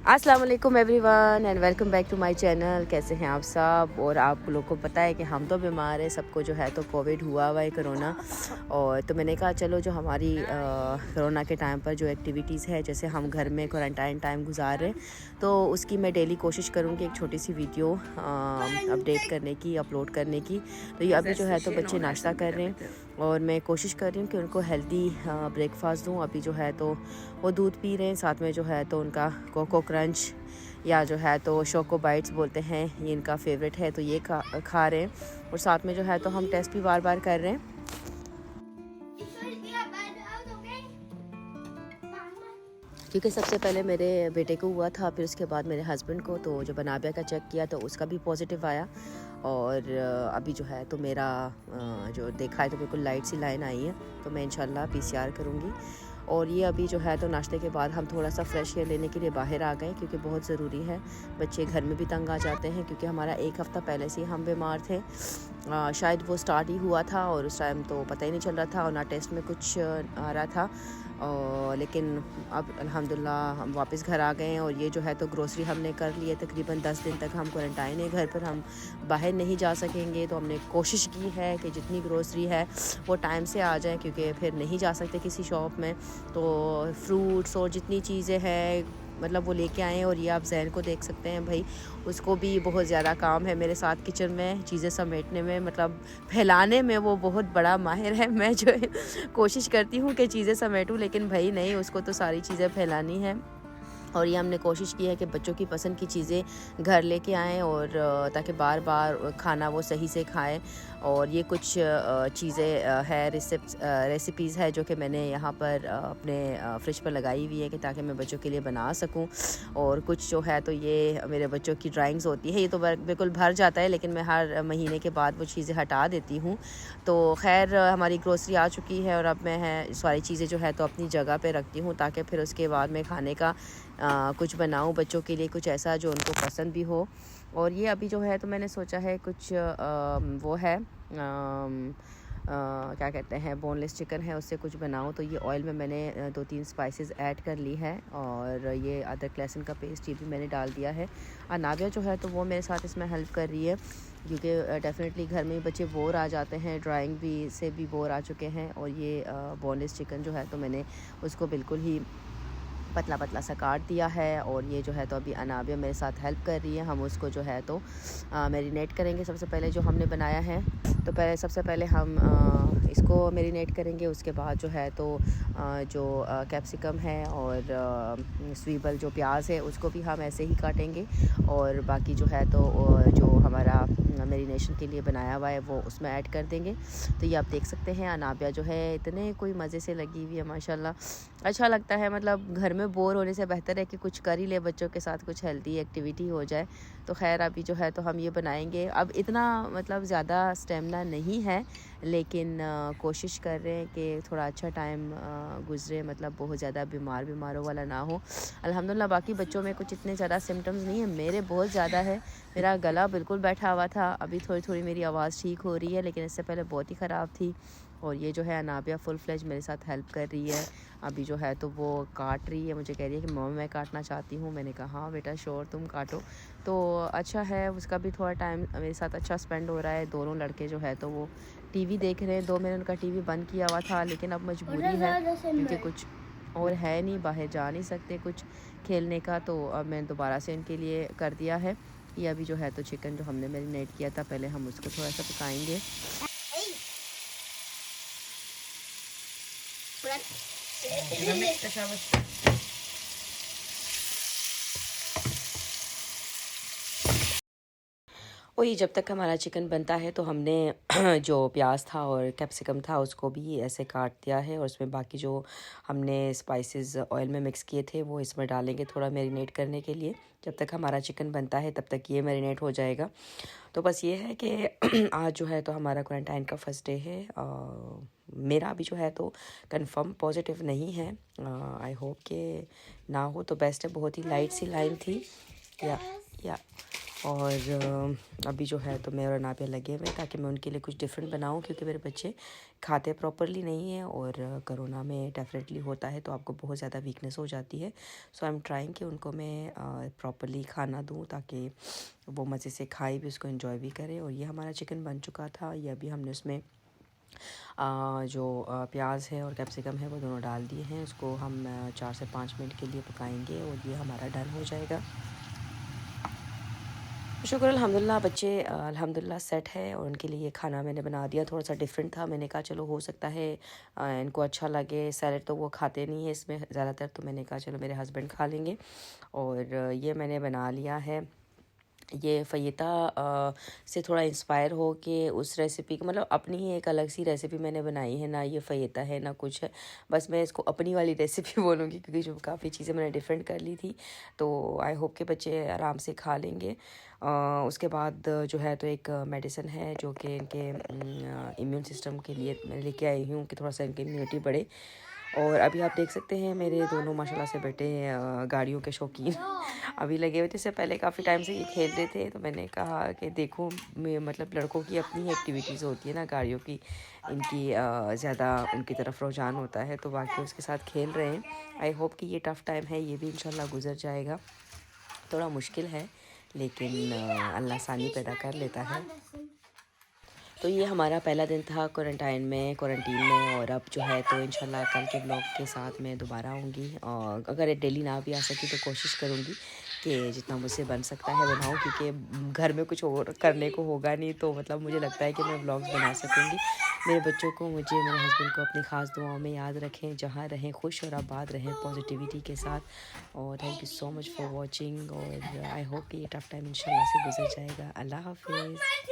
अस्सलाम वालेकुम everyone and welcome back to my channel. कैसे हैं आप सब? और आप लोग को पता है कि हम तो बीमार हैं, सबको जो है तो कोविड हुआ है कोरोना। और तो मैंने कहा चलो जो हमारी कोरोना के टाइम पर जो एक्टिविटीज़ है, जैसे हम घर में क्वारंटाइन टाइम गुजार रहे हैं, तो उसकी मैं डेली कोशिश करूँगी एक छोटी सी वीडियो अपडेट करने की, अपलोड करने की। तो ये अभी जो है तो बच्चे नाश्ता कर रहे हैं और मैं कोशिश कर रही हूँ कि उनको हेल्दी ब्रेकफास्ट दूँ। अभी जो है तो वो दूध पी रहे हैं, साथ में जो है तो उनका कोको क्रंच या जो है तो शोको बाइट्स बोलते हैं, ये इनका फेवरेट है, तो ये खा रहे हैं। और साथ में जो है तो हम टेस्ट भी बार बार कर रहे हैं, क्योंकि सबसे पहले मेरे बेटे को हुआ था, फिर उसके बाद मेरे हस्बैंड को। तो जब अनाबिया का चेक किया तो उसका भी पॉजिटिव आया। और अभी जो है तो मेरा जो देखा है तो बिल्कुल लाइट सी लाइन आई है, तो मैं इंशाल्लाह PCR करूँगी। और ये अभी जो है तो नाश्ते के बाद हम थोड़ा सा फ्रेश एयर लेने के लिए बाहर आ गए, क्योंकि बहुत ज़रूरी है। बच्चे घर में भी तंग आ जाते हैं, क्योंकि हमारा एक हफ़्ता पहले से ही हम बीमार थे। शायद वो स्टार्ट ही हुआ था और उस टाइम तो पता ही नहीं चल रहा था और ना टेस्ट में कुछ आ रहा था। लेकिन अब अल्हम्दुलिल्लाह हम वापस घर आ गए हैं। और ये जो है तो ग्रोसरी हमने कर ली है, तकरीबन 10 दिन तक हम क्वारंटाइन है घर पर, हम बाहर नहीं जा सकेंगे। तो हमने कोशिश की है कि जितनी ग्रोसरी है वो टाइम से आ जाए, क्योंकि फिर नहीं जा सकते किसी शॉप में। तो फ्रूट्स और जितनी चीज़ें हैं मतलब वो लेके आए हैं। और ये आप जैन को देख सकते हैं भाई, उसको भी बहुत ज़्यादा काम है मेरे साथ किचन में, चीज़ें समेटने में, मतलब फैलाने में वो बहुत बड़ा माहिर है। मैं जो है कोशिश करती हूँ कि चीज़ें समेटूँ, लेकिन भाई नहीं, उसको तो सारी चीज़ें फैलानी है। और ये हमने कोशिश की है कि बच्चों की पसंद की चीज़ें घर लेके आएँ, और ताकि बार बार खाना वो सही से खाएं। और ये कुछ चीज़ें है, रेसिपीज़ है जो कि मैंने यहाँ पर अपने फ्रिज पर लगाई हुई है, कि ताकि मैं बच्चों के लिए बना सकूं। और कुछ जो है तो ये मेरे बच्चों की ड्राइंग्स होती है, ये तो बिल्कुल भर जाता है, लेकिन मैं हर महीने के बाद वो चीज़ें हटा देती हूँ। तो खैर हमारी ग्रोसरी आ चुकी है और अब मैं सारी चीज़ें जो है तो अपनी जगह पे रखती हूँ, ताकि फिर उसके बाद मैं खाने का कुछ बनाऊँ बच्चों के लिए, कुछ ऐसा जो उनको पसंद भी हो। और ये अभी जो है तो मैंने सोचा है कुछ वो है क्या कहते हैं, बोनलेस चिकन है, उससे कुछ बनाऊँ। तो ये ऑयल में मैंने 2-3 स्पाइसेस ऐड कर ली है, और ये अदरक लहसुन का पेस्ट ये भी मैंने डाल दिया है। अनाबिया जो है तो वो मेरे साथ इसमें हेल्प कर रही है, क्योंकि डेफिनेटली घर में बच्चे बोर आ जाते हैं, ड्राइंग भी से भी बोर आ चुके हैं। और ये बोनलेस चिकन जो है तो मैंने उसको बिल्कुल ही पतला पतला सा काट दिया है। और ये जो है तो अभी अनाबिया मेरे साथ हेल्प कर रही है, हम उसको जो है तो मैरिनेट करेंगे। सबसे पहले जो हमने बनाया है, तो सबसे पहले हम इसको मैरिनेट करेंगे। उसके बाद जो है तो जो कैप्सिकम है और स्वीबल जो प्याज है उसको भी हम ऐसे ही काटेंगे। और बाकी जो है तो जो हमारा मैरिनेशन के लिए बनाया हुआ है वो उसमें ऐड कर देंगे। तो ये आप देख सकते हैं, अनाबिया जो है इतने कोई मज़े से लगी हुई है, माशाल्लाह अच्छा लगता है। मतलब घर में बोर होने से बेहतर है कि कुछ कर ही ले, बच्चों के साथ कुछ हेल्दी एक्टिविटी हो जाए। तो खैर अभी जो है तो हम ये बनाएंगे। अब इतना मतलब ज़्यादा स्टेमिना नहीं है, लेकिन कोशिश कर रहे हैं कि थोड़ा अच्छा टाइम गुजरे, मतलब बहुत ज़्यादा बीमारों वाला ना हो। अल्हम्दुलिल्लाह बाकी बच्चों में कुछ इतने ज़्यादा सिम्टम्स नहीं है, मेरे बहुत ज़्यादा है। मेरा गला बिल्कुल बैठा हुआ था, अभी थोड़ी थोड़ी मेरी आवाज़ ठीक हो रही है, लेकिन इससे पहले बहुत ही ख़राब थी। और ये जो है अनाबिया फुल फ्लेज मेरे साथ हेल्प कर रही है। अभी जो है तो वो काट रही है, मुझे कह रही है कि मम्मा मैं काटना चाहती हूँ। मैंने कहा हाँ बेटा श्योर तुम काटो। तो अच्छा है, उसका भी थोड़ा टाइम मेरे साथ अच्छा स्पेंड हो रहा है। दोनों लड़के जो है तो वो टीवी देख रहे हैं। 2 मैंने उनका टीवी बंद किया हुआ था, लेकिन अब मजबूरी है क्योंकि कुछ और है नहीं, बाहर जा नहीं सकते कुछ खेलने का। तो अब मैंने दोबारा से इनके लिए कर दिया है। ये अभी जो है तो चिकन जो हमने मैरिनेट किया था, पहले हम उसको थोड़ा सा पकाएंगे। और ये जब तक हमारा चिकन बनता है तो हमने जो प्याज था और कैप्सिकम था उसको भी ऐसे काट दिया है, और उसमें बाकी जो हमने स्पाइसेस ऑयल में मिक्स किए थे वो इसमें डालेंगे थोड़ा मैरिनेट करने के लिए। जब तक हमारा चिकन बनता है तब तक ये मैरिनेट हो जाएगा। तो बस ये है कि आज जो है तो हमारा क्वारंटाइन का फर्स्ट डे है। मेरा अभी जो है तो कंफर्म पॉजिटिव नहीं है, आई होप कि ना हो तो बेस्ट है। बहुत ही लाइट सी लाइन थी या और अभी जो है तो मैं और अनाबिया लगे हुए ताकि मैं उनके लिए कुछ डिफरेंट बनाऊं, क्योंकि मेरे बच्चे खाते प्रॉपरली नहीं हैं और कोरोना में डेफिनेटली होता है तो आपको बहुत ज़्यादा वीकनेस हो जाती है। सो आई एम ट्राइंग कि उनको मैं प्रॉपरली खाना दूं ताकि वो मज़े से खाए भी, उसको एंजॉय भी करे। और ये हमारा चिकन बन चुका था। ये अभी हमने उसमें जो प्याज है और कैप्सिकम है वो दोनों डाल दिए हैं। उसको हम 4 से 5 मिनट के लिए पकाएंगे और ये हमारा डन हो जाएगा। शुक्र अल्हम्दुलिल्लाह, बच्चे अल्हम्दुलिल्लाह सेट है और उनके लिए खाना मैंने बना दिया। थोड़ा सा डिफरेंट था, मैंने कहा चलो हो सकता है इनको अच्छा लगे। सैलड तो वो खाते नहीं है इसमें ज़्यादातर, तो मैंने कहा चलो मेरे हस्बैंड खा लेंगे। और ये मैंने बना लिया है। ये फ़ैता से थोड़ा इंस्पायर हो के उस रेसिपी को, मतलब अपनी ही एक अलग सी रेसिपी मैंने बनाई है। ना ये फ़ैता है ना कुछ है, बस मैं इसको अपनी वाली रेसिपी बोलूँगी क्योंकि जो काफ़ी चीज़ें मैंने डिफरेंट कर ली थी। तो आई होप के बच्चे आराम से खा लेंगे। उसके बाद जो है तो एक मेडिसिन है जो कि इनके इम्यून सिस्टम के लिए मैं लेके आई हूँ कि थोड़ा सा इनकी इम्यूनिटी बढ़े। और अभी आप देख सकते हैं मेरे दोनों माशाल्लाह से बेटे गाड़ियों के शौकीन अभी लगे हुए थे। इससे पहले काफ़ी टाइम से ये खेल रहे थे, तो मैंने कहा कि देखो मतलब लड़कों की अपनी एक्टिविटीज़ होती है ना, गाड़ियों की इनकी ज़्यादा उनकी तरफ रुझान होता है, तो बाकी उसके साथ खेल रहे हैं। आई होप कि ये टफ़ टाइम है ये भी इंशाल्लाह गुजर जाएगा। थोड़ा मुश्किल है लेकिन अल्लाह आसानी पैदा कर लेता है। तो ये हमारा पहला दिन था क्वारंटाइन में, क्वारंटीन में। और अब जो है तो इंशाल्लाह कल के ब्लॉग के साथ मैं दोबारा आऊँगी। और अगर डेली ना भी आ सकी तो कोशिश करूँगी कि जितना मुझसे बन सकता है बनाऊँ, क्योंकि घर में कुछ और करने को होगा नहीं, तो मतलब मुझे लगता है कि मैं ब्लॉग्स बना सकूँगी। मेरे बच्चों को, मुझे, मेरे हस्बैंड को अपनी ख़ास दुआओं में याद रखें। जहाँ रहें खुश और आबाद रहें पॉजिटिविटी के साथ। और thank you so much for watching. और आई होप कि ये टफ़ टाइम इंशाल्लाह से गुजर जाएगा। अल्लाह हाफिज़।